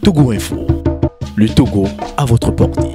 Togo Info, le Togo à votre portée.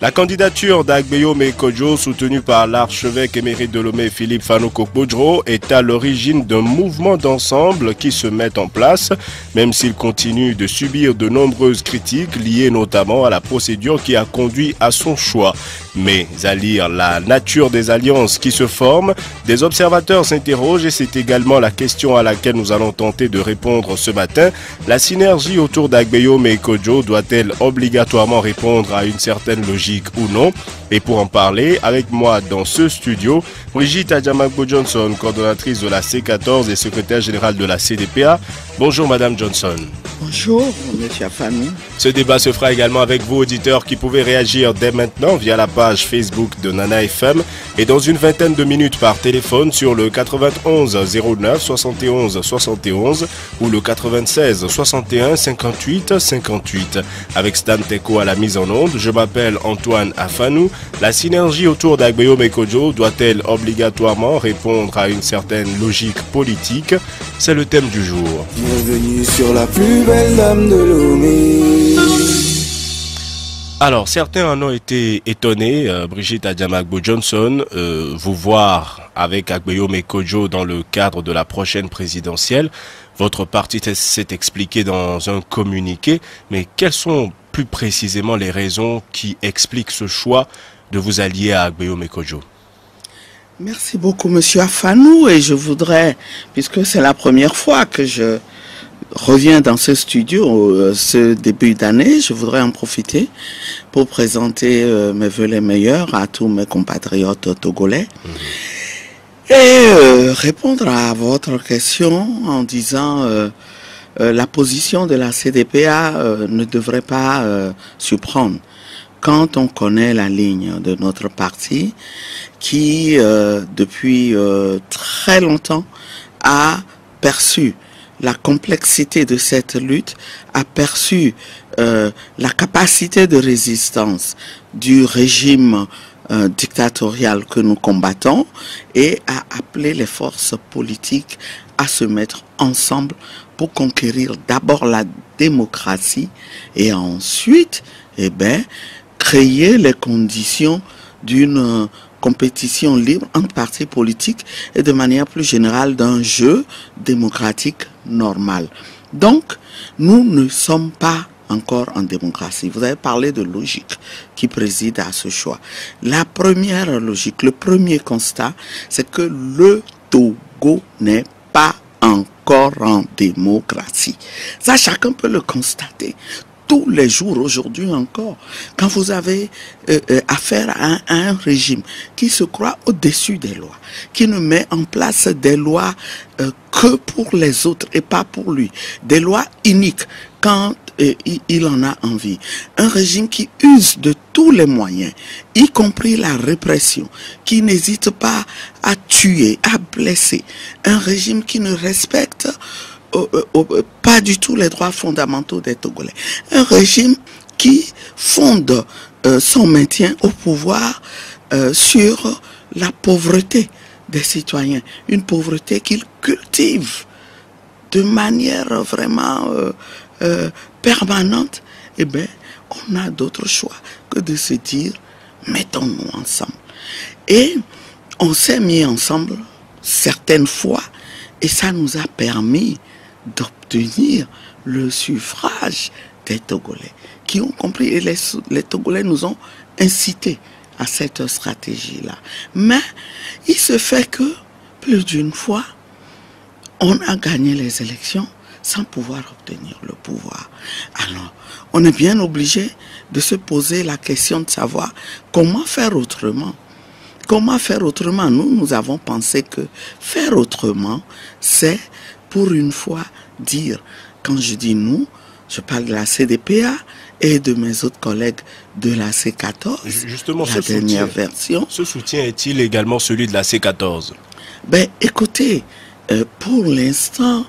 La candidature d'Agbeyo Mekodjo, soutenue par l'archevêque émérite de Lomé Philippe Fanoko-Bodro, est à l'origine d'un mouvement d'ensemble qui se met en place, même s'il continue de subir de nombreuses critiques liées notamment à la procédure qui a conduit à son choix. Mais à lire la nature des alliances qui se forment, des observateurs s'interrogent et c'est également la question à laquelle nous allons tenter de répondre ce matin. La synergie autour d'Agbeyo Mekodjo doit-elle obligatoirement répondre à une certaine logique ou non? Et pour en parler, avec moi dans ce studio, Brigitte Adjamagbo Johnson, coordonnatrice de la C14 et secrétaire générale de la CDPA. Bonjour Madame Johnson. Bonjour Monsieur Afani. Ce débat se fera également avec vous auditeurs qui pouvez réagir dès maintenant via la page Facebook de Nana FM et dans une vingtaine de minutes par téléphone sur le 91 09 71 71 ou le 96 61 58 58. Avec Stan Teko à la mise en onde, je m'appelle Antoine Afanou. La synergie autour d'Agbeyo Mekodjo doit-elle obligatoirement répondre à une certaine logique politique? C'est le thème du jour. Bienvenue sur la plus belle dame de Lomé. Alors, certains en ont été étonnés, Brigitte Adjamagbo Johnson, vous voir avec Agbeyo Mekodjo dans le cadre de la prochaine présidentielle. Votre parti s'est expliqué dans un communiqué, mais quelles sont plus précisément les raisons qui expliquent ce choix de vous allier à Agbeyo Mekodjo? Merci beaucoup Monsieur Afanou et je voudrais, puisque c'est la première fois que je reviens dans ce studio ce début d'année, je voudrais en profiter pour présenter mes vœux les meilleurs à tous mes compatriotes togolais et répondre à votre question en disant la position de la CDPA ne devrait pas surprendre. Quand on connaît la ligne de notre parti qui, depuis très longtemps, a perçu la complexité de cette lutte, a perçu la capacité de résistance du régime dictatorial que nous combattons et a appelé les forces politiques à se mettre ensemble pour conquérir d'abord la démocratie et ensuite, créer les conditions d'une compétition libre entre partis politiques et de manière plus générale d'un jeu démocratique normal. Donc, nous ne sommes pas encore en démocratie. Vous avez parlé de logique qui préside à ce choix. La première logique, le premier constat, c'est que le Togo n'est pas encore en démocratie. Ça, chacun peut le constater. Tous les jours, aujourd'hui encore, quand vous avez affaire à un régime qui se croit au-dessus des lois, qui ne met en place des lois que pour les autres et pas pour lui, des lois uniques quand il en a envie, un régime qui use de tous les moyens, y compris la répression, qui n'hésite pas à tuer, à blesser, un régime qui ne respecte pas du tout les droits fondamentaux des Togolais. Un régime qui fonde son maintien au pouvoir sur la pauvreté des citoyens. Une pauvreté qu'il cultive de manière vraiment permanente. Eh bien, on a d'autres choix que de se dire, mettons-nous ensemble. Et on s'est mis ensemble certaines fois et ça nous a permis d'obtenir le suffrage des Togolais qui ont compris et les Togolais nous ont incités à cette stratégie-là. Mais il se fait que plus d'une fois, on a gagné les élections sans pouvoir obtenir le pouvoir. Alors, on est bien obligé de se poser la question de savoir comment faire autrement. Comment faire autrement? Nous avons pensé que faire autrement, c'est pour une fois dire, quand je dis nous, je parle de la CDPA et de mes autres collègues de la C14, justement, la dernière version. Ce soutien est-il également celui de la C14? Ben, écoutez, pour l'instant,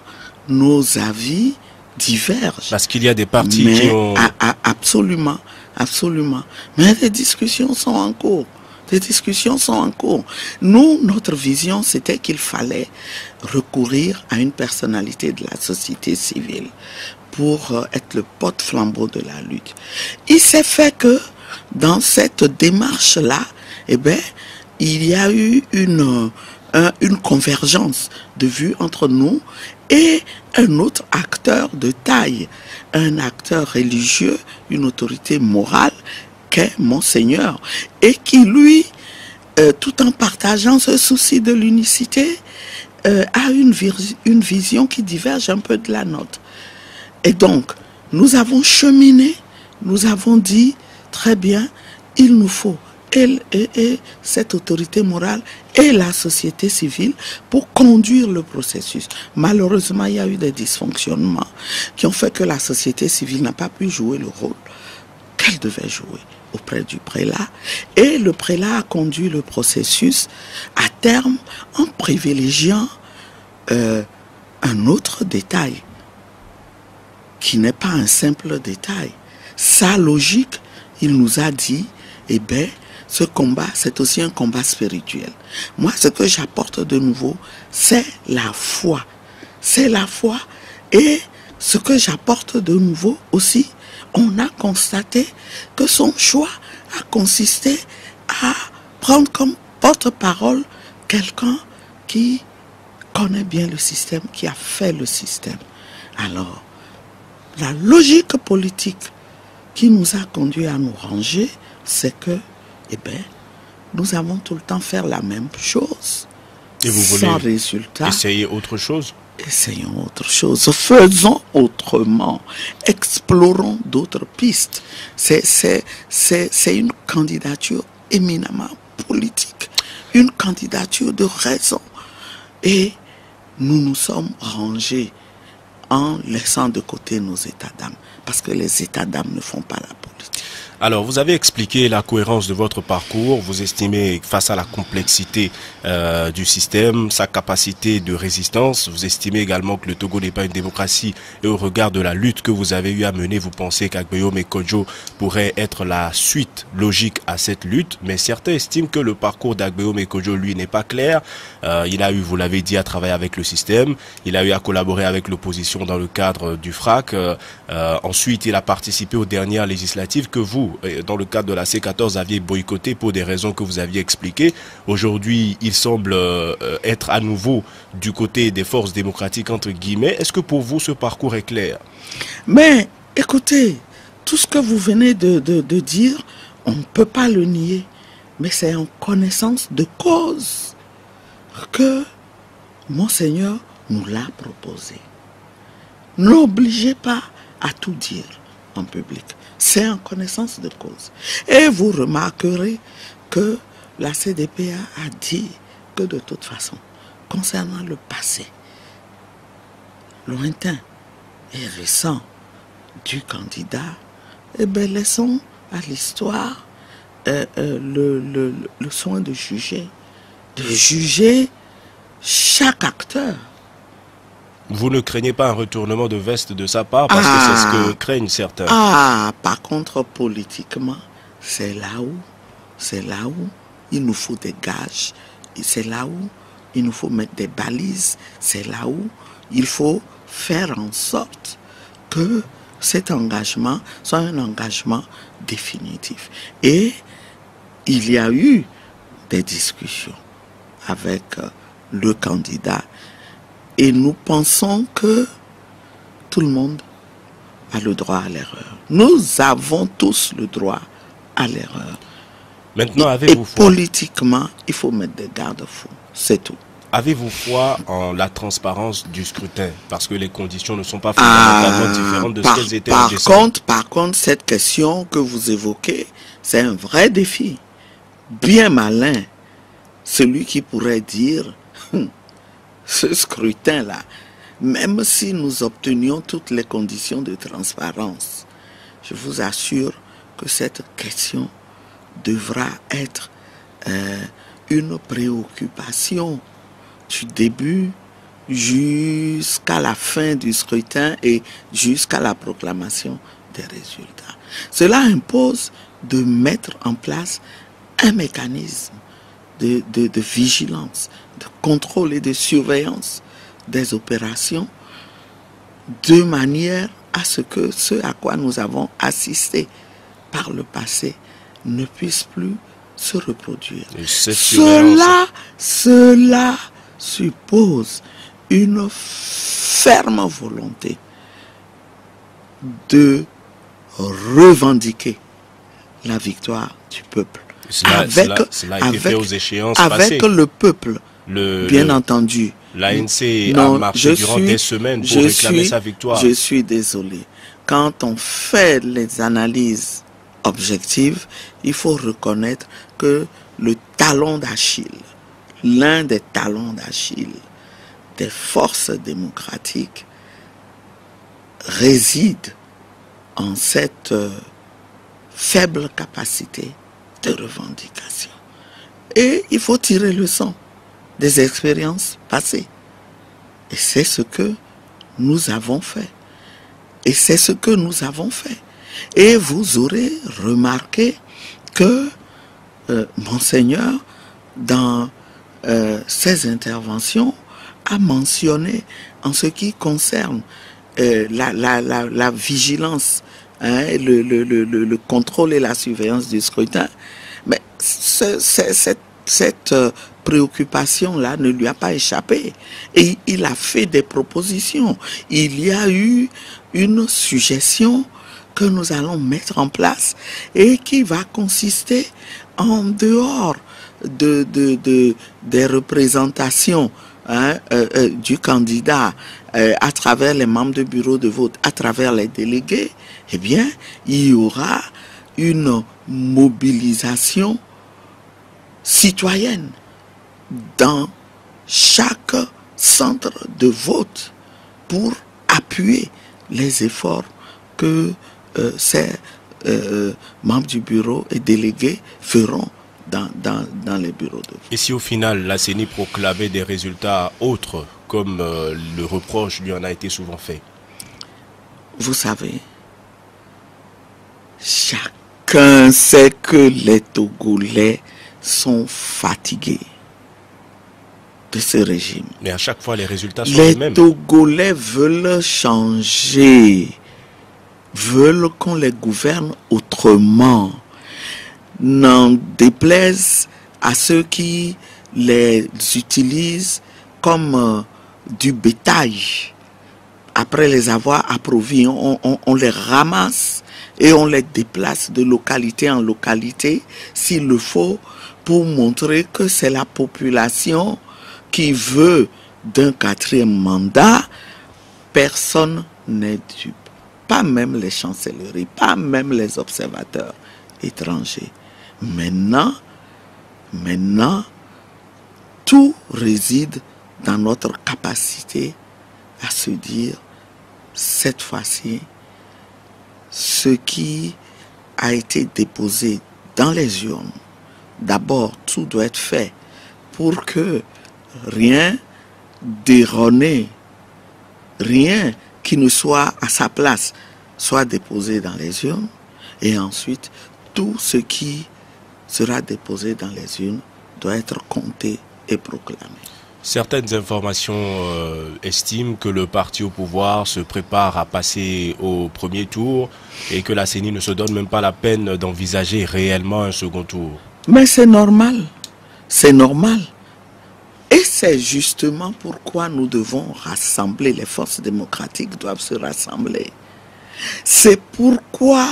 nos avis divergent. Parce qu'il y a des partis qui ont... Absolument, absolument. Mais les discussions sont en cours. Des discussions sont en cours. Nous, notre vision, c'était qu'il fallait recourir à une personnalité de la société civile pour être le porte-flambeau de la lutte. Il s'est fait que dans cette démarche-là, eh bien, il y a eu une convergence de vues entre nous et un autre acteur de taille, un acteur religieux, une autorité morale qu'est Monseigneur, et qui lui, tout en partageant ce souci de l'unicité, a une vision qui diverge un peu de la nôtre. Et donc, nous avons cheminé, nous avons dit, très bien, il nous faut et cette autorité morale et la société civile pour conduire le processus. Malheureusement, il y a eu des dysfonctionnements qui ont fait que la société civile n'a pas pu jouer le rôle qu'elle devait jouer auprès du prélat. Et le prélat a conduit le processus à terme en privilégiant un autre détail qui n'est pas un simple détail. Sa logique, il nous a dit, eh bien, ce combat, c'est aussi un combat spirituel. Moi, ce que j'apporte de nouveau, c'est la foi. C'est la foi. Et ce que j'apporte de nouveau aussi, on a constaté que son choix a consisté à prendre comme porte-parole quelqu'un qui connaît bien le système, qui a fait le système. Alors, la logique politique qui nous a conduit à nous ranger, c'est que, eh bien, nous avons tout le temps faire la même chose. Et vous voulez sans résultat. Essayer autre chose? Essayons autre chose. Faisons autrement. Explorons d'autres pistes. C'est une candidature éminemment politique. Une candidature de raison. Et nous nous sommes rangés en laissant de côté nos états d'âme. Parce que les états d'âme ne font pas la politique. Alors, vous avez expliqué la cohérence de votre parcours. Vous estimez, face à la complexité du système, sa capacité de résistance, vous estimez également que le Togo n'est pas une démocratie. Et au regard de la lutte que vous avez eu à mener, vous pensez qu'Agbeyom et Kodjo pourraient être la suite logique à cette lutte. Mais certains estiment que le parcours d'Agbeyom et Kodjo, lui, n'est pas clair. Il a eu, vous l'avez dit, à travailler avec le système. Il a eu à collaborer avec l'opposition dans le cadre du FRAC. Ensuite, il a participé aux dernières législatives que vous, dans le cadre de la C14, aviez boycotté pour des raisons que vous aviez expliquées. Aujourd'hui, il semble être à nouveau du côté des forces démocratiques, entre guillemets. Est-ce que pour vous, ce parcours est clair? Mais, écoutez, tout ce que vous venez de dire, on ne peut pas le nier. Mais c'est en connaissance de cause que Monseigneur nous l'a proposé. N'obligez pas à tout dire en public. C'est en connaissance de cause. Et vous remarquerez que la CDPA a dit que de toute façon, concernant le passé lointain et récent du candidat, eh bien, laissons à l'histoire le soin de juger chaque acteur. Vous ne craignez pas un retournement de veste de sa part, parce que c'est ce que craignent certains. Par contre, politiquement, c'est là où il nous faut des gages, c'est là où il nous faut mettre des balises, c'est là où il faut faire en sorte que cet engagement soit un engagement définitif. Et il y a eu des discussions avec le candidat. Et nous pensons que tout le monde a le droit à l'erreur. Nous avons tous le droit à l'erreur. Maintenant, avez-vous foi? Politiquement, il faut mettre des garde-fous. C'est tout. Avez-vous foi en la transparence du scrutin? Parce que les conditions ne sont pas fondamentalement différentes de ce qu'elles étaient en décembre. Par contre, cette question que vous évoquez, c'est un vrai défi. Bien malin. Celui qui pourrait dire... Ce scrutin-là, même si nous obtenions toutes les conditions de transparence, je vous assure que cette question devra être une préoccupation du début jusqu'à la fin du scrutin et jusqu'à la proclamation des résultats. Cela impose de mettre en place un mécanisme de vigilance, de contrôle et de surveillance des opérations de manière à ce que ce à quoi nous avons assisté par le passé ne puisse plus se reproduire. Cela suppose une ferme volonté de revendiquer la victoire du peuple. Cela a été fait aux échéances passées. Avec le peuple, bien entendu. L'ANC a marché durant des semaines pour réclamer sa victoire. Je suis désolé. Quand on fait les analyses objectives, il faut reconnaître que le talon d'Achille, l'un des talons d'Achille des forces démocratiques réside en cette faible capacité de revendication. Et il faut tirer le leçon des expériences passées. Et c'est ce que nous avons fait. Et c'est ce que nous avons fait. Et vous aurez remarqué que Monseigneur, dans ses interventions, a mentionné en ce qui concerne la vigilance, le contrôle et la surveillance du scrutin, mais cette préoccupation-là ne lui a pas échappé. Et il a fait des propositions. Il y a eu une suggestion que nous allons mettre en place et qui va consister en dehors des représentations du candidat à travers les membres du bureau de vote, à travers les délégués, eh bien, il y aura une mobilisation citoyenne dans chaque centre de vote pour appuyer les efforts que ces membres du bureau et délégués feront dans les bureaux de vote. Et si au final la CENI proclamait des résultats autres, comme le reproche lui en a été souvent fait? Vous savez, chacun sait que les Togolais sont fatigués de ce régime. Mais à chaque fois, les résultats sont les mêmes. Les Togolais veulent changer, veulent qu'on les gouverne autrement. N'en déplaise à ceux qui les utilisent comme du bétail. Après les avoir approuvés, on les ramasse et on les déplace de localité en localité, s'il le faut, pour montrer que c'est la population qui veut d'un 4e mandat. Personne n'est dupe. Pas même les chancelleries, pas même les observateurs étrangers. Maintenant, tout réside dans notre capacité à se dire, cette fois-ci, ce qui a été déposé dans les urnes, d'abord, tout doit être fait pour que rien d'erroné, rien qui ne soit à sa place, soit déposé dans les urnes, et ensuite, tout ce qui sera déposé dans les urnes doit être compté et proclamé. Certaines informations estiment que le parti au pouvoir se prépare à passer au premier tour et que la CENI ne se donne même pas la peine d'envisager réellement un second tour. Mais c'est normal. C'est normal. Et c'est justement pourquoi nous devons rassembler, les forces démocratiques doivent se rassembler. C'est pourquoi,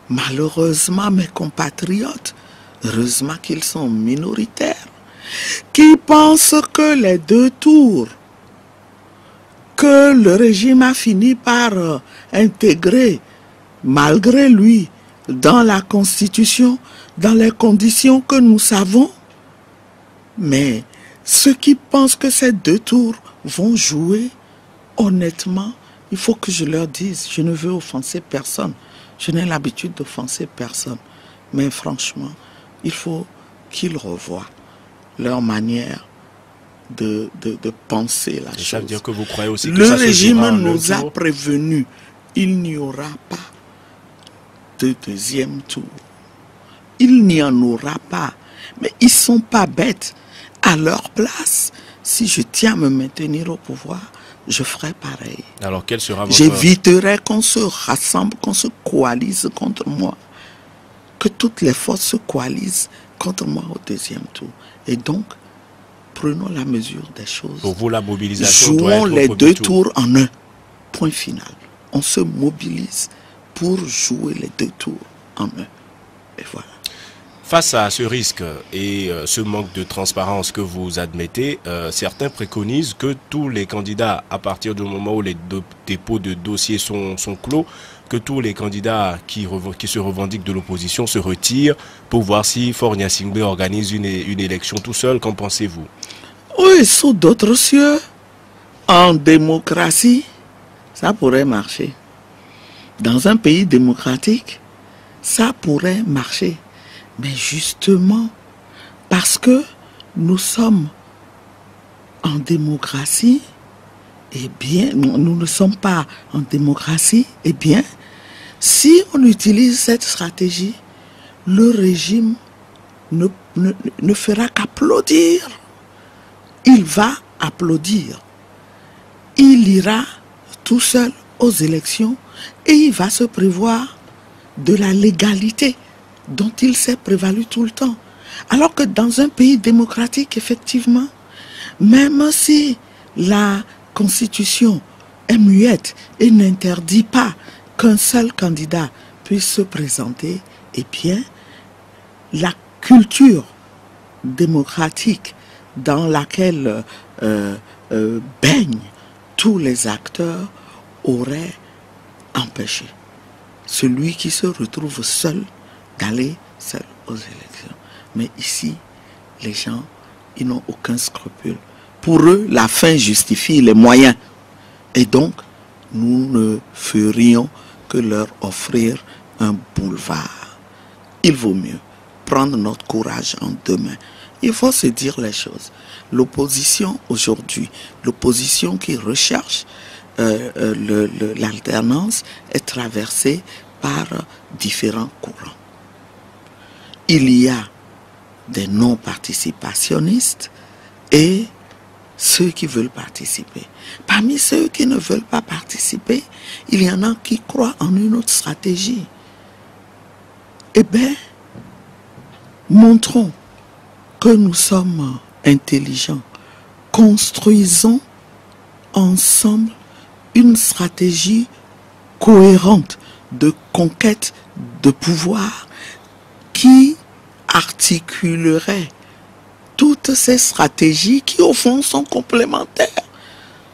malheureusement, mes compatriotes, heureusement qu'ils sont minoritaires, qui pensent que les 2 tours que le régime a fini par intégrer, malgré lui, dans la Constitution, dans les conditions que nous savons, mais ceux qui pensent que ces 2 tours vont jouer, honnêtement, il faut que je leur dise, je ne veux offenser personne, je n'ai l'habitude d'offenser personne, mais franchement, il faut qu'ils revoient leur manière de penser la chose. Ça veut dire que vous croyez aussi que le ça se régime jouera nous a prévenu, il n'y aura pas de 2e tour. il n'y en aura pas. Mais ils ne sont pas bêtes. À leur place, si je tiens à me maintenir au pouvoir, je ferai pareil. Alors, quel sera votre... J'éviterai qu'on se rassemble, qu'on se coalise contre moi. Que toutes les forces se coalisent contre moi au deuxième tour. Et donc, prenons la mesure des choses. Pour vous, la mobilisation doit jouons être les au deux premier tour. tours en un. Point final. On se mobilise pour jouer les deux tours en un. Et voilà. Face à ce risque et ce manque de transparence que vous admettez, certains préconisent que tous les candidats, à partir du moment où les dépôts de dossiers sont clos, que tous les candidats qui se revendiquent de l'opposition se retirent pour voir si Faure Gnassingbé organise une élection tout seul. Qu'en pensez-vous? Oui, sous d'autres cieux, en démocratie, ça pourrait marcher. Dans un pays démocratique, ça pourrait marcher. Mais justement, parce que nous sommes en démocratie, eh bien, nous ne sommes pas en démocratie, eh bien, si on utilise cette stratégie, le régime ne fera qu'applaudir. Il va applaudir. Il ira tout seul aux élections et il va se prévoir de la légalité dont il s'est prévalu tout le temps. Alors que dans un pays démocratique, effectivement, même si la Constitution est muette et n'interdit pas qu'un seul candidat puisse se présenter, eh bien, la culture démocratique dans laquelle baignent tous les acteurs aurait empêché celui qui se retrouve seul d'aller seul aux élections. Mais ici, les gens, ils n'ont aucun scrupule. Pour eux, la fin justifie les moyens. Et donc, nous ne ferions que leur offrir un boulevard. Il vaut mieux prendre notre courage en deux mains. Il faut se dire les choses. L'opposition aujourd'hui, l'opposition qui recherche l'alternance est traversée par différents courants. Il y a des non-participationnistes et ceux qui veulent participer. Parmi ceux qui ne veulent pas participer, il y en a qui croient en une autre stratégie. Eh bien, montrons que nous sommes intelligents. Construisons ensemble une stratégie cohérente de conquête de pouvoir qui articulerait toutes ces stratégies qui au fond sont complémentaires.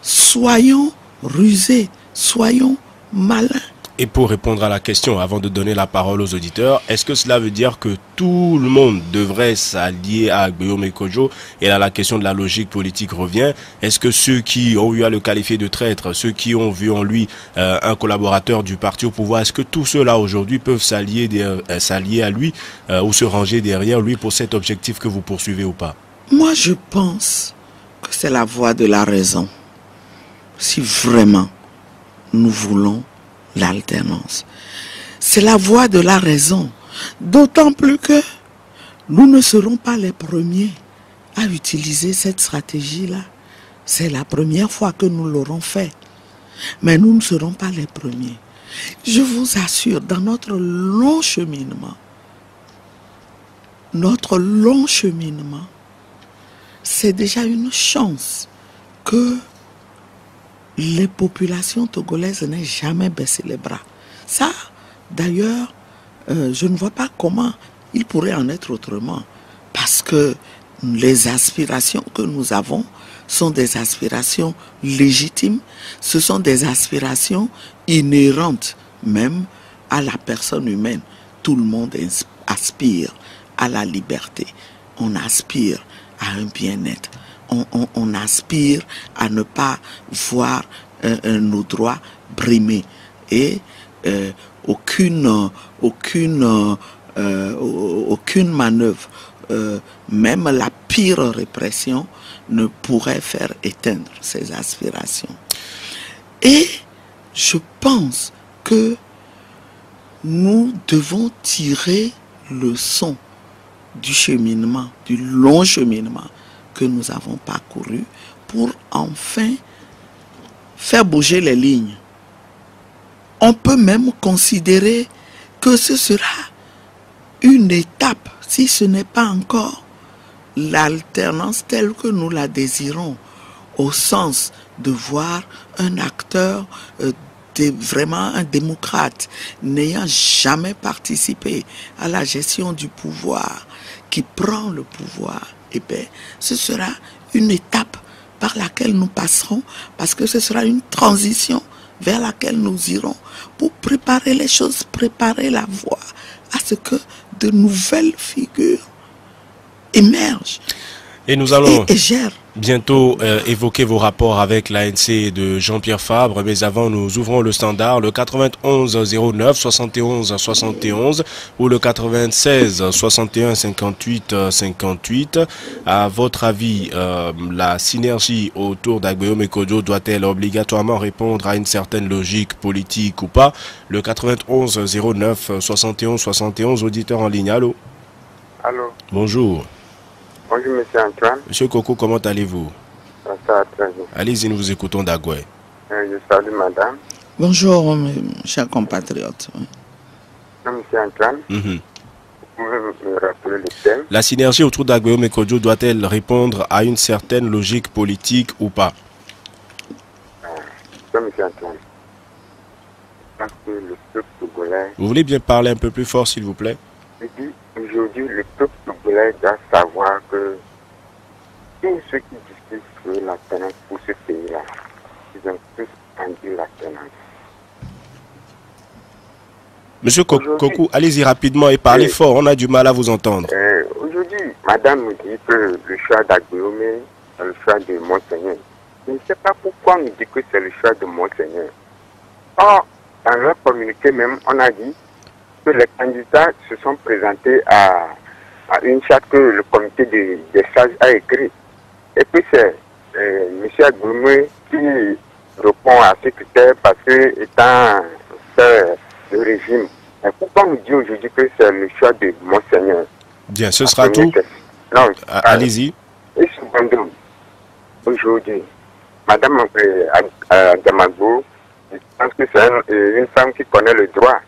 Soyons rusés, soyons malins. Et pour répondre à la question, avant de donner la parole aux auditeurs, est-ce que cela veut dire que tout le monde devrait s'allier à Agbeyo Mekodjo? Et là, la question de la logique politique revient. Est-ce que ceux qui ont eu à le qualifier de traître, ceux qui ont vu en lui un collaborateur du parti au pouvoir, est-ce que tous ceux-là aujourd'hui peuvent s'allier à lui ou se ranger derrière lui pour cet objectif que vous poursuivez ou pas? Moi, je pense que c'est la voie de la raison. Si vraiment nous voulons l'alternance. C'est la voie de la raison. D'autant plus que nous ne serons pas les premiers à utiliser cette stratégie-là. C'est la première fois que nous l'aurons fait. Mais nous ne serons pas les premiers. Je vous assure, dans notre long cheminement, c'est déjà une chance que les populations togolaises n'aient jamais baissé les bras. Ça, d'ailleurs, je ne vois pas comment il pourrait en être autrement. Parce que les aspirations que nous avons sont des aspirations légitimes. Ce sont des aspirations inhérentes même à la personne humaine. Tout le monde aspire à la liberté. On aspire à un bien-être. On aspire à ne pas voir nos droits brimés. Et aucune manœuvre, même la pire répression, ne pourrait faire éteindre ces aspirations. Et je pense que nous devons tirer leçon du cheminement, du long cheminement que nous avons parcouru pour enfin faire bouger les lignes. On peut même considérer que ce sera une étape, si ce n'est pas encore l'alternance telle que nous la désirons, au sens de voir un acteur vraiment un démocrate, n'ayant jamais participé à la gestion du pouvoir, qui prend le pouvoir. Eh bien, ce sera une étape par laquelle nous passerons, parce que ce sera une transition vers laquelle nous irons pour préparer les choses, préparer la voie à ce que de nouvelles figures émergent et nous allons et gèrent. Bientôt évoquer vos rapports avec l'ANC de Jean-Pierre Fabre, mais avant nous ouvrons le standard, le 91 09 71 71 ou le 96 61 58 58. À votre avis, la synergie autour d'Agbeyo Mekodjo doit-elle obligatoirement répondre à une certaine logique politique ou pas? Le 91 09 71 71, auditeur en ligne, allô? Allô. Bonjour. Bonjour, monsieur Antoine. Monsieur Koko, comment allez-vous? Ça va très bien. Allez-y, nous vous écoutons d'Agoué. Je salue madame. Bonjour, mes chers compatriotes. Monsieur Antoine, vous pouvez me rappeler le thème? La synergie autour d'Agbeyo Mekodjo doit-elle répondre à une certaine logique politique ou pas? Monsieur Antoine, parce que le peuple togolais... Vous voulez bien parler un peu plus fort, s'il vous plaît? Je dis, aujourd'hui, le peuple togolais doit savoir que tous ceux qui discutent sur la tenance pour ce pays-là, ils ont tous entendu la tenance. Monsieur Kokou, allez-y rapidement et parlez fort, on a du mal à vous entendre. Aujourd'hui, madame me dit que le choix d'Agbeyo est le choix de Monseigneur. Je ne sais pas pourquoi on nous dit que c'est le choix de Monseigneur. Or, dans leur communiqué même, on a dit que les candidats se sont présentés à une charte que le comité des sages a écrit. Et puis c'est M. Agbeyo qui répond à ces critères parce que étant le régime. Et pourquoi on nous dit aujourd'hui que c'est le choix de Monseigneur? Bien, ce sera tout. Non, allez-y. Et cependant, aujourd'hui, Madame Adjamagbo, je pense que c'est une femme qui connaît le droit.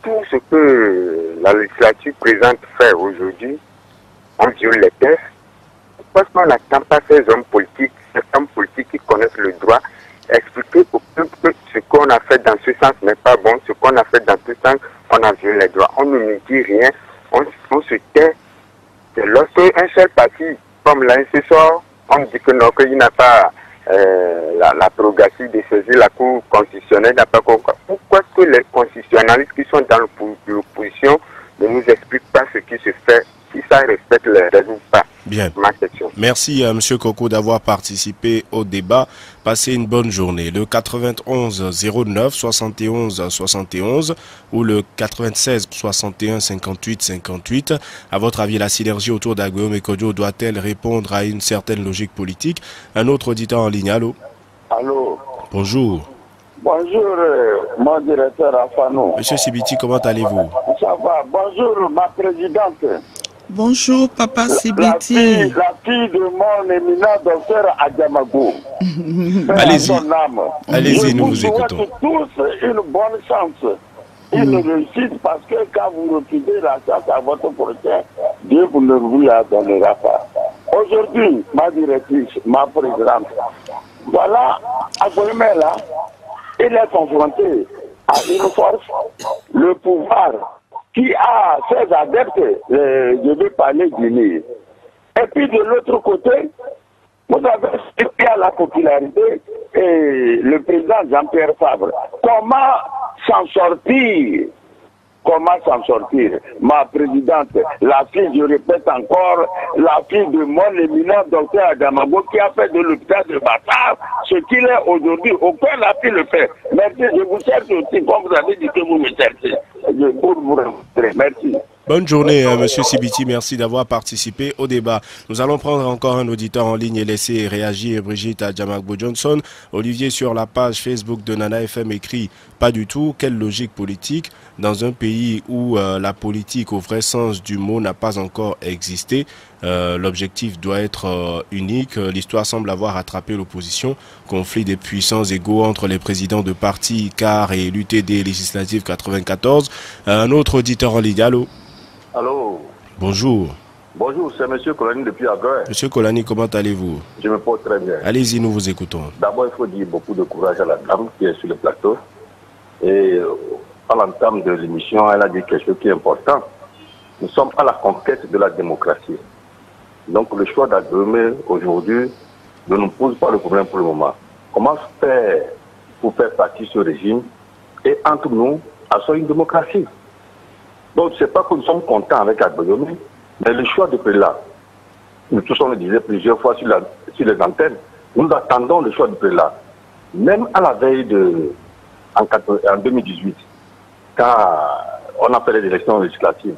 Tout ce que la législature présente fait aujourd'hui, on viole les textes. Parce qu'on n'attend pas ces hommes politiques qui connaissent le droit, expliquer au peuple que ce qu'on a fait dans ce sens n'est pas bon, ce qu'on a fait dans ce sens, on a violé les droits. On ne nous dit rien, on se tait. C'est lorsque un seul parti, comme l'ANC sort, on dit que non, qu'il n'a pas la prérogative de saisir la Cour constitutionnelle. Pourquoi est-ce que les constitutionnalistes qui sont dans l'opposition ne nous expliquent pas ce qui se fait, si ça respecte les règles ou pas? Bien. Merci à M. Koko d'avoir participé au débat. Passez une bonne journée. Le 91 09 71 71 ou le 96 61 58 58. À votre avis, la synergie autour d'Agbeyo Mekodjo doit-elle répondre à une certaine logique politique? Un autre auditeur en ligne, allô? Allô. Bonjour. Bonjour, mon directeur Afano. Monsieur Sibiti, comment allez-vous? Ça va. Bonjour, ma présidente. Bonjour, Papa Sibiti. La fille de mon éminent docteur Adjamagbo. Allez-y. Allez-y, nous vous écoutons. Je vous souhaite tous une bonne chance, une réussite, parce que quand vous refusez la chance à votre prochain, Dieu vous ne vous la donnera pas. Aujourd'hui, ma directrice, ma présidente, voilà, Agbeyo là, il est confronté à une force, le pouvoir, qui a ses adeptes, je vais parler du Nil. Et puis de l'autre côté, vous avez ce qui a la popularité et le président Jean-Pierre Fabre. Comment s'en sortir? Comment s'en sortir? Ma présidente, la fille, je répète encore, la fille de mon éminent docteur Adjamagbo qui a fait de l'hôpital de Batar ce qu'il est aujourd'hui. Aucun n'a pu le faire. Merci, je vous cherche aussi, comme vous avez dit que vous me cherchez. Pour vous rencontrer. Merci. Bonne journée, Monsieur Sibiti. Merci d'avoir participé au débat. Nous allons prendre encore un auditeur en ligne et laisser réagir Brigitte Adjamagbo Johnson. Olivier sur la page Facebook de Nana FM écrit « Pas du tout. Quelle logique politique dans un pays où la politique au vrai sens du mot n'a pas encore existé. L'objectif doit être unique. L'histoire semble avoir attrapé l'opposition. Conflit des puissants égaux entre les présidents de partis CAR et l'UTD législative 94. Un autre auditeur en ligne. Allô? Allô. Bonjour. Bonjour, c'est M. Kolani depuis Aguay. Monsieur Kolani, comment allez-vous? Je me porte très bien. Allez-y, nous vous écoutons. D'abord, il faut dire beaucoup de courage à la dame qui est sur le plateau. Et à l'entame de l'émission, elle a dit quelque chose qui est important. Nous sommes à la conquête de la démocratie. Donc le choix d'Agbéomé aujourd'hui ne nous pose pas le problème pour le moment. Comment faire pour faire partie de ce régime et entre nous, assurer une démocratie? Donc, ce n'est pas que nous sommes contents avec Agbéomé, mais le choix de prélat, nous tous on le disait plusieurs fois sur les antennes, nous attendons le choix de prélat. Même à la veille en 2018, quand on a fait les élections législatives,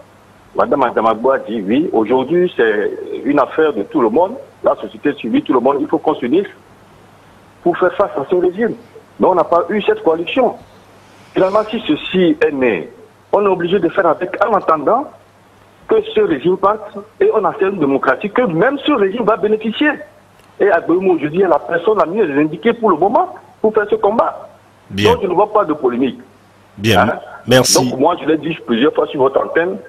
Mme Adjamagbo a dit oui, aujourd'hui c'est une affaire de tout le monde, la société suit tout le monde, il faut qu'on s'unisse pour faire face à ce régime. Mais on n'a pas eu cette coalition. Finalement, si ceci est né, on est obligé de faire avec en attendant que ce régime passe et on a fait une démocratie que même ce régime va bénéficier. Et Agbéomé aujourd'hui est la personne la mieux indiquée pour le moment pour faire ce combat. Bien. Donc je ne vois pas de polémique. Bien, Hein? merci. Donc moi je l'ai dit plusieurs fois sur votre antenne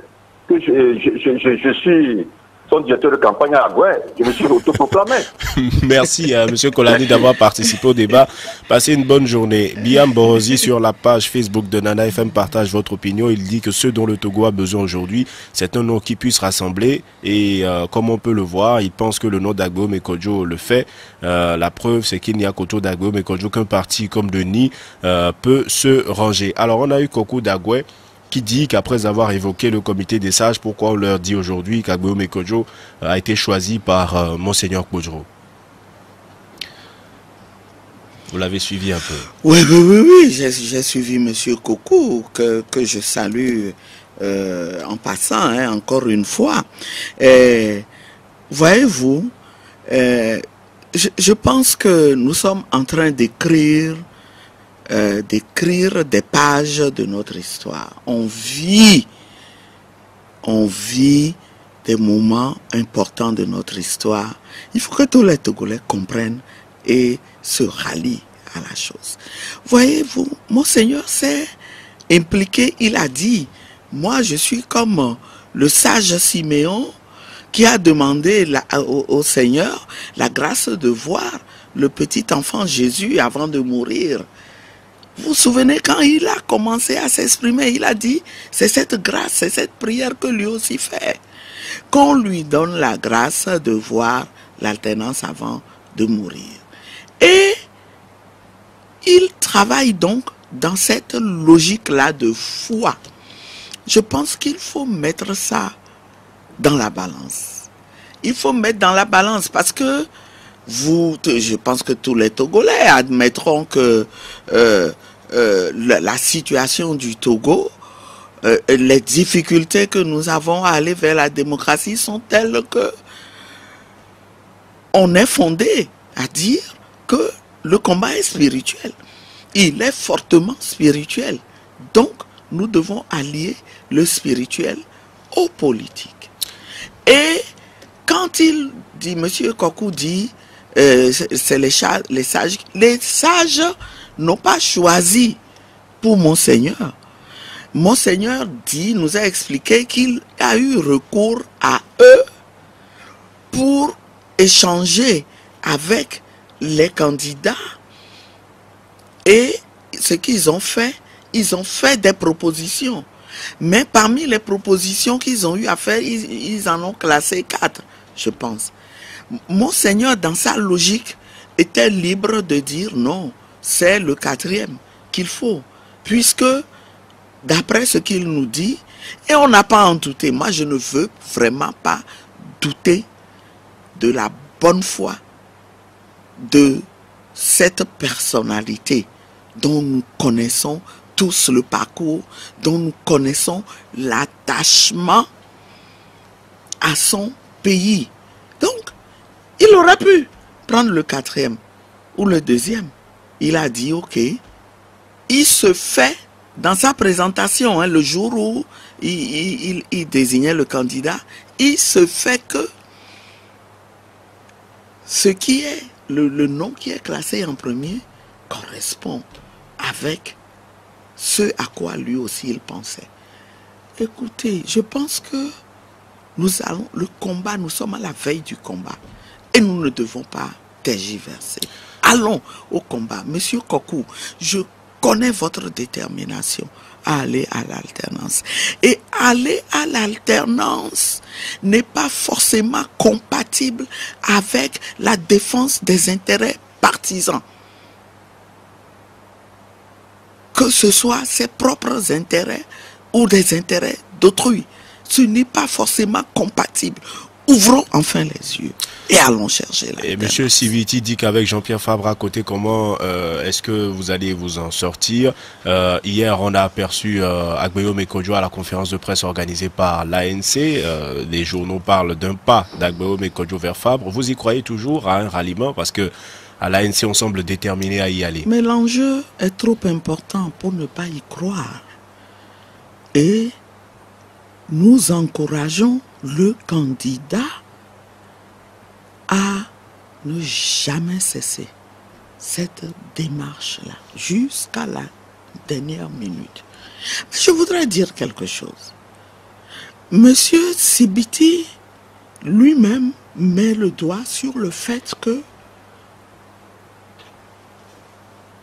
que je suis son directeur de campagne à Aguay. Je me suis autoproclamé. Merci à Monsieur Kolani d'avoir participé au débat. Passez une bonne journée. Biam Borosi sur la page Facebook de Nana FM partage votre opinion. Il dit que ce dont le Togo a besoin aujourd'hui, c'est un nom qui puisse rassembler. Et comme on peut le voir, il pense que le nom d'Agbéomé Kodjo le fait. La preuve, c'est qu'il n'y a qu'autour d'Agbéomé Kodjo qu'un parti comme Denis peut se ranger. Alors, on a eu Kokou d'Aguay qui dit qu'après avoir évoqué le comité des sages, pourquoi on leur dit aujourd'hui qu'Agbéomé Kodjo a été choisi par Monseigneur Kodjo? Vous l'avez suivi un peu? Oui, j'ai suivi M. Kokou, que je salue en passant, hein, encore une fois. Voyez-vous, je pense que nous sommes en train d'écrire des pages de notre histoire. On vit des moments importants de notre histoire. Il faut que tous les Togolais comprennent et se rallient à la chose. Voyez-vous, Monseigneur s'est impliqué, il a dit, moi je suis comme le sage Siméon qui a demandé au Seigneur la grâce de voir le petit enfant Jésus avant de mourir. Vous vous souvenez quand il a commencé à s'exprimer, il a dit, c'est cette grâce, c'est cette prière que lui aussi fait. Qu'on lui donne la grâce de voir l'alternance avant de mourir. Et il travaille donc dans cette logique-là de foi. Je pense qu'il faut mettre ça dans la balance. Il faut mettre dans la balance parce que je pense que tous les Togolais admettront que la situation du Togo, les difficultés que nous avons à aller vers la démocratie sont telles que on est fondé à dire que le combat est spirituel. Il est fortement spirituel. Donc, nous devons allier le spirituel au politique. Et quand il dit, M. Kokou dit, c'est les sages n'ont pas choisi pour Monseigneur. Monseigneur nous a expliqué qu'il a eu recours à eux pour échanger avec les candidats. Et ce qu'ils ont fait des propositions. Mais parmi les propositions qu'ils ont eu à faire, ils en ont classé 4, je pense. Monseigneur, dans sa logique, était libre de dire non, c'est le 4e qu'il faut. Puisque, d'après ce qu'il nous dit, et on n'a pas en douté, moi je ne veux vraiment pas douter de la bonne foi de cette personnalité dont nous connaissons tous le parcours dont nous connaissons l'attachement à son pays. Donc, il aurait pu prendre le 4e ou le 2e. Il a dit, ok, il se fait, dans sa présentation, le jour où il désignait le candidat, il se fait que ce qui est, le nom qui est classé en premier correspond avec ce à quoi lui aussi il pensait. Écoutez, je pense que nous allons, le combat, nous sommes à la veille du combat et nous ne devons pas tergiverser. Allons au combat. Monsieur Kokou, je connais votre détermination à aller à l'alternance. Et aller à l'alternance n'est pas forcément compatible avec la défense des intérêts partisans. Que ce soit ses propres intérêts ou des intérêts d'autrui. Ce n'est pas forcément compatible. Ouvrons enfin les yeux et allons chercher la. Et M. Siviti dit qu'avec Jean-Pierre Fabre à côté, comment est-ce que vous allez vous en sortir? Hier, on a aperçu Agbeyo Mekodjo à la conférence de presse organisée par l'ANC. Les journaux parlent d'un pas d'Agbeyo Mekodjo vers Fabre. Vous y croyez toujours à un ralliement? Parce que à l'ANC, on semble déterminé à y aller. Mais l'enjeu est trop important pour ne pas y croire. Et nous encourageons le candidat à ne jamais cesser cette démarche-là jusqu'à la dernière minute. Je voudrais dire quelque chose. Monsieur Sibiti lui-même met le doigt sur le fait que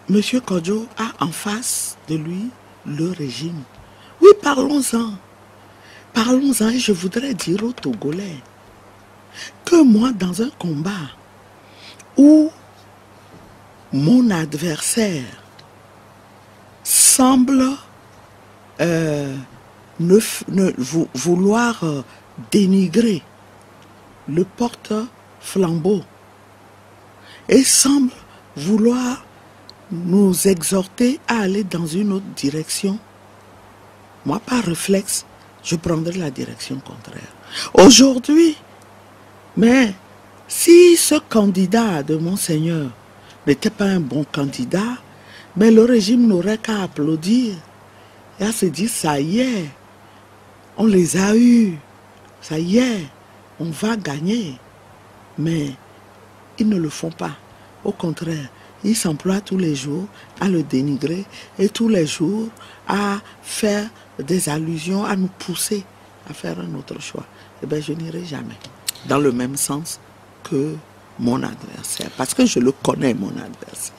Monsieur Kodjo a en face de lui le régime. Oui, parlons-en. Parlons-en et je voudrais dire aux Togolais que moi, dans un combat où mon adversaire semble vouloir dénigrer le porte-flambeau et semble vouloir nous exhorter à aller dans une autre direction, moi, par réflexe, je prendrai la direction contraire. Aujourd'hui, mais si ce candidat de Monseigneur n'était pas un bon candidat, mais le régime n'aurait qu'à applaudir et à se dire, ça y est, on les a eus, ça y est, on va gagner. Mais ils ne le font pas. Au contraire, ils s'emploient tous les jours à le dénigrer et tous les jours à faire des allusions, à nous pousser à faire un autre choix. Eh bien, je n'irai jamais dans le même sens que mon adversaire, parce que je le connais, mon adversaire.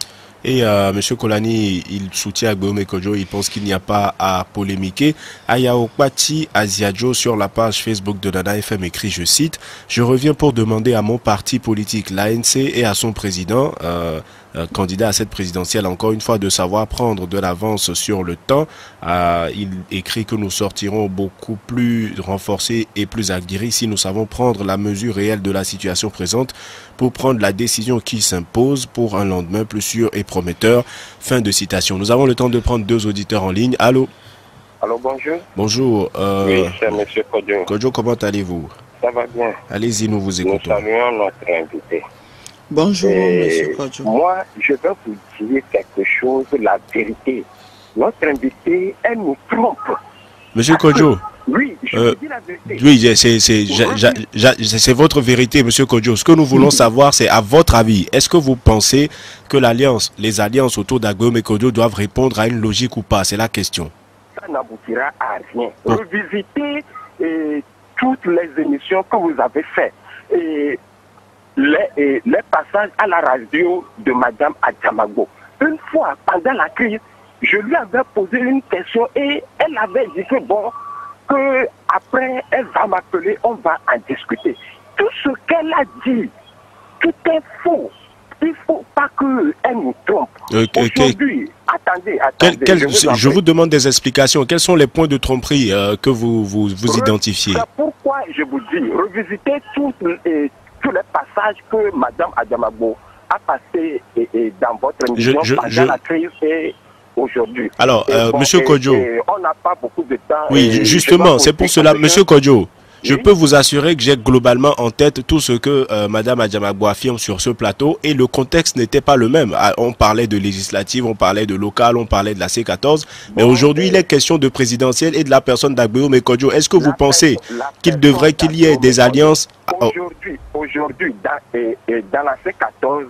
Et M. Kolani, il soutient Agbeyo Mekodjo, il pense qu'il n'y a pas à polémiquer. Ayaokpati Aziadjo sur la page Facebook de Nana FM écrit, je cite, « Je reviens pour demander à mon parti politique, l'ANC, et à son président, candidat à cette présidentielle, encore une fois, de savoir prendre de l'avance sur le temps. » Il écrit que nous sortirons beaucoup plus renforcés et plus aguerris si nous savons prendre la mesure réelle de la situation présente pour prendre la décision qui s'impose pour un lendemain plus sûr et prometteur. Fin de citation. Nous avons le temps de prendre 2 auditeurs en ligne. Allô? Allô, bonjour. Bonjour. Oui, c'est M. Kodjo. Kodjo, comment allez-vous? Ça va bien. Allez-y, nous vous écoutons. Nous saluons notre invité. Bonjour, M. Kodjo. Moi, je vais vous dire quelque chose, la vérité. Notre invité, elle nous trompe. Monsieur Kodjo. Oui, je vous dis la vérité. Oui, c'est votre vérité, Monsieur Kodjo. Ce que nous voulons savoir, c'est à votre avis, est-ce que vous pensez que les alliances autour d'Agbeyo Mekodjo doivent répondre à une logique ou pas? C'est la question. Ça n'aboutira à rien. Revisitez toutes les émissions que vous avez faites. Et les passages à la radio de Madame Adjamagbo. Une fois, pendant la crise, je lui avais posé une question et elle avait dit que bon, que après elle va m'appeler, on va en discuter. Tout ce qu'elle a dit, tout est faux. Il ne faut pas qu'elle nous trompe. Aujourd'hui, attendez. Je vous demande des explications. Quels sont les points de tromperie que vous identifiez? C'est pourquoi je vous dis, revisitez tous les passages que Mme Adjamagbo a passés dans votre émission pendant la crise et aujourd'hui. Alors, Monsieur Kodjo. On n'a pas beaucoup de temps. Oui, justement, c'est pour cela, Monsieur Kodjo. Je peux vous assurer que j'ai globalement en tête tout ce que Madame Adjamagbo affirme sur ce plateau et le contexte n'était pas le même. On parlait de législative, on parlait de local, on parlait de la C14, mais aujourd'hui il est question de présidentielle et de la personne d'Agbéo Mekodjo. Est-ce que vous pensez qu'il devrait qu'il y ait des alliances? Aujourd'hui, dans la C14,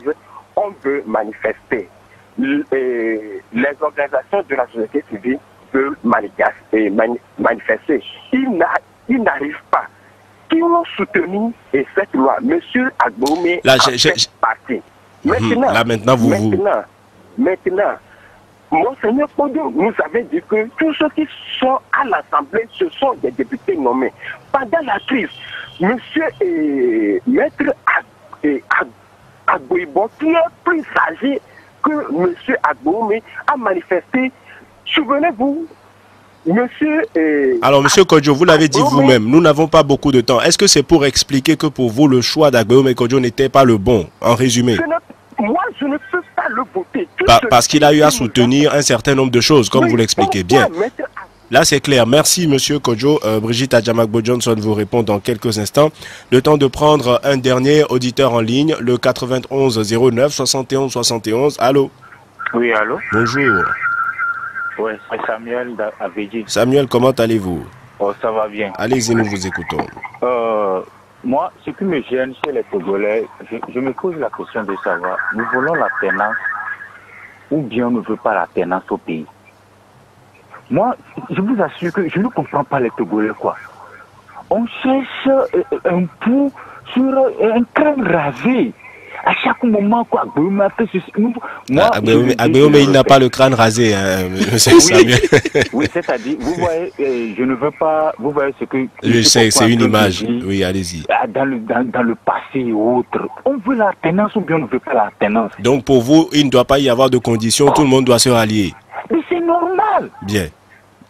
on veut manifester. Les organisations de la société civile veulent manifester. Ils n'arrivent pas. Qui ont soutenu cette loi? Monsieur Agboumé a fait partie. Maintenant, Monseigneur Kodjo nous avait dit que tous ceux qui sont à l'Assemblée, ce sont des députés nommés. Pendant la crise, Monsieur Maître Agboibo, qui est plus âgé que Monsieur Agboumé, a manifesté. Souvenez-vous, Alors, Monsieur Kodjo, vous l'avez dit vous-même, nous n'avons pas beaucoup de temps. Est-ce que c'est pour expliquer que pour vous, le choix d'Agbéo Mekodjo n'était pas le bon, en résumé? Moi, je ne peux pas le voter. Parce qu'il a eu à soutenir un certain nombre de choses, comme vous l'expliquez bien. Là, c'est clair. Merci, Monsieur Kodjo. Brigitte Adjamagbo Johnson vous répond dans quelques instants. Le temps de prendre un dernier auditeur en ligne, le 91 09 71 71. Allô? Oui, allô? Bonjour. Oui, c'est Samuel d'Avédi. Samuel, comment allez-vous? Oh, ça va bien. Allez-y, nous vous écoutons. Moi, ce qui me gêne chez les Togolais, je me pose la question de savoir, nous voulons la tenance ou bien on ne veut pas la tenance au pays. Moi, je vous assure que je ne comprends pas les Togolais, quoi. On cherche un pouls sur un crâne rasé. À chaque moment, quoi, Agbéo, mais il n'a pas le crâne rasé, hein, oui, c'est-à-dire, vous voyez, je ne veux pas, vous voyez ce que... Je sais, c'est une image, oui, allez-y. Dans le passé et autres, on veut la tenance ou bien on ne veut pas la tenance. Donc pour vous, il ne doit pas y avoir de conditions, tout le monde doit se rallier. Mais c'est normal. Bien.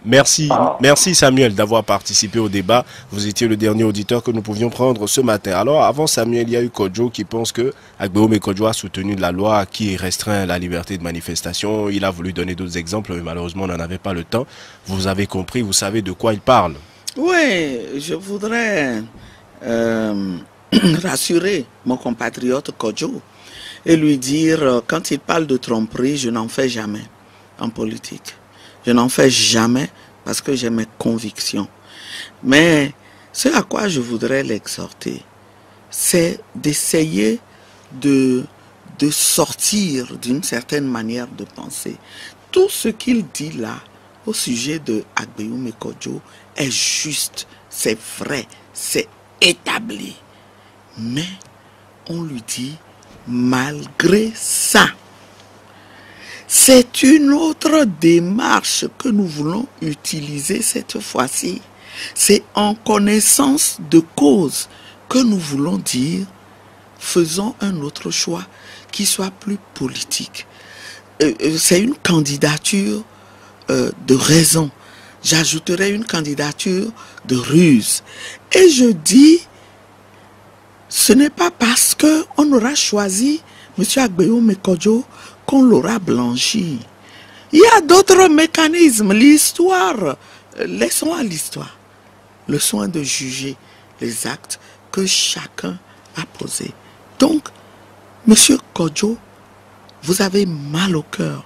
Merci, merci Samuel d'avoir participé au débat. Vous étiez le dernier auditeur que nous pouvions prendre ce matin. Alors avant Samuel, il y a eu Kodjo qui pense que Agbéo Mekodjo a soutenu la loi qui restreint la liberté de manifestation. Il a voulu donner d'autres exemples, mais malheureusement on n'en avait pas le temps. Vous avez compris, vous savez de quoi il parle. Oui, je voudrais rassurer mon compatriote Kodjo et lui dire, quand il parle de tromperie, je n'en fais jamais en politique. Je n'en fais jamais parce que j'ai mes convictions. Mais ce à quoi je voudrais l'exhorter, c'est d'essayer de sortir d'une certaine manière de penser. Tout ce qu'il dit là au sujet de Agbéo Mekodjo est juste, c'est vrai, c'est établi. Mais on lui dit, malgré ça, c'est une autre démarche que nous voulons utiliser cette fois-ci. C'est en connaissance de cause que nous voulons dire, faisons un autre choix qui soit plus politique. C'est une candidature de raison. J'ajouterai une candidature de ruse. Et je dis, ce n'est pas parce qu'on aura choisi M. Agbéo Mekodjo qu'on l'aura blanchi. Il y a d'autres mécanismes. L'histoire, laissons à l'histoire le soin de juger les actes que chacun a posés. Donc, Monsieur Kodjo, vous avez mal au cœur.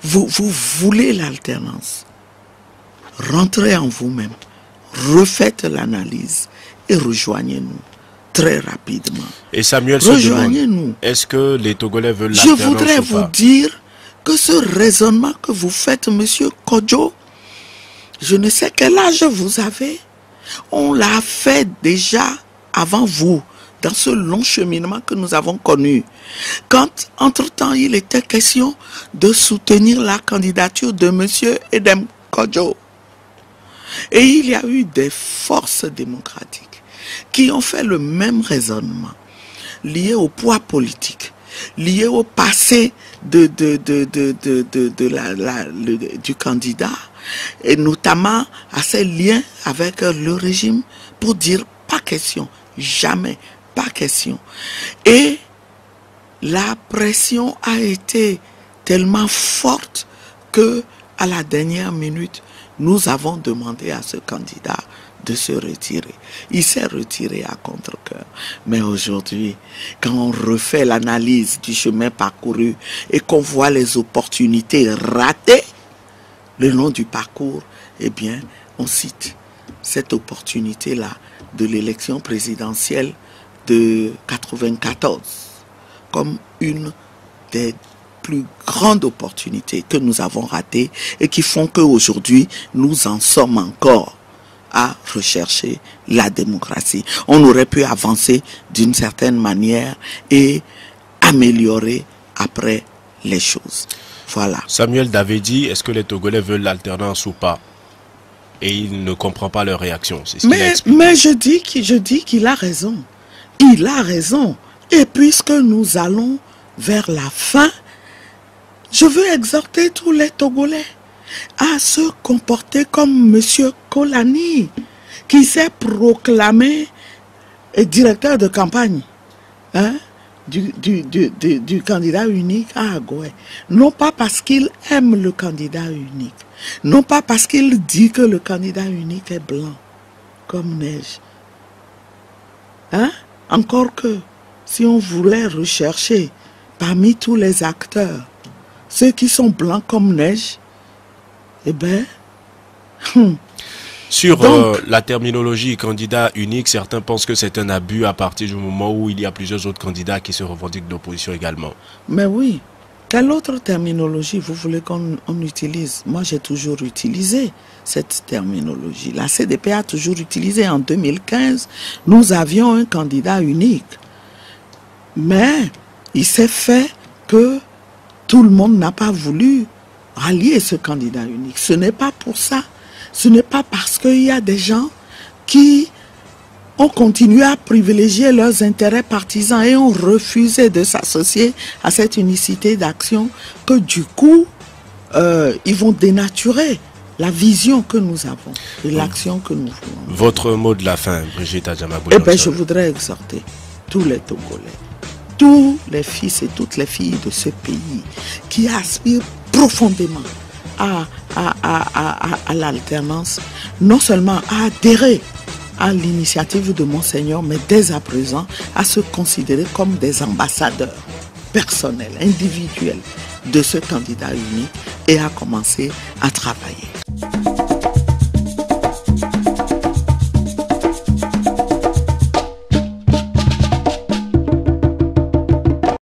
Vous voulez l'alternance. Rentrez en vous-même, refaites l'analyse et rejoignez-nous très rapidement. Et Samuel se demande, est-ce que les Togolais veulent l'alternance? Je voudrais vous dire que ce raisonnement que vous faites, Monsieur Kodjo, je ne sais quel âge vous avez. On l'a fait déjà avant vous, dans ce long cheminement que nous avons connu. Quand, entre-temps, il était question de soutenir la candidature de Monsieur Edem Kodjo. Et il y a eu des forces démocratiques qui ont fait le même raisonnement, lié au poids politique, lié au passé du candidat, et notamment à ses liens avec le régime, pour dire pas question, jamais, pas question. Et la pression a été tellement forte que à la dernière minute, nous avons demandé à ce candidat de se retirer. Il s'est retiré à contre-cœur. Mais aujourd'hui, quand on refait l'analyse du chemin parcouru et qu'on voit les opportunités ratées le long du parcours, eh bien, on cite cette opportunité-là de l'élection présidentielle de 94 comme une des plus grandes opportunités que nous avons ratées et qui font qu'aujourd'hui, nous en sommes encore à rechercher la démocratie. On aurait pu avancer d'une certaine manière et améliorer après les choses. Voilà. Samuel Davedi, est-ce que les Togolais veulent l'alternance ou pas? Et il ne comprend pas leur réaction. C'est ce mais je dis qu'il a raison. Il a raison. Et puisque nous allons vers la fin, je veux exhorter tous les Togolais à se comporter comme M. Kolani, qui s'est proclamé directeur de campagne du candidat unique à Agoé. Non pas parce qu'il aime le candidat unique, non pas parce qu'il dit que le candidat unique est blanc, comme neige. Encore que, si on voulait rechercher parmi tous les acteurs, ceux qui sont blancs comme neige, eh bien... Sur la terminologie candidat unique, certains pensent que c'est un abus à partir du moment où il y a plusieurs autres candidats qui se revendiquent d'opposition également. Mais oui. Quelle autre terminologie vous voulez qu'on utilise? Moi, j'ai toujours utilisé cette terminologie. La CDP a toujours utilisé. En 2015, nous avions un candidat unique. Mais il s'est fait que tout le monde n'a pas voulu rallier ce candidat unique. Ce n'est pas pour ça. Ce n'est pas parce qu'il y a des gens qui ont continué à privilégier leurs intérêts partisans et ont refusé de s'associer à cette unicité d'action que du coup, ils vont dénaturer la vision que nous avons et l'action que nous voulons. Votre mot de la fin, Brigitte Adjamabou. Eh bien, je voudrais exhorter tous les Togolais, tous les fils et toutes les filles de ce pays qui aspirent profondément à l'alternance, non seulement à adhérer à l'initiative de Monseigneur, mais dès à présent à se considérer comme des ambassadeurs personnels, individuels de ce candidat unique et à commencer à travailler.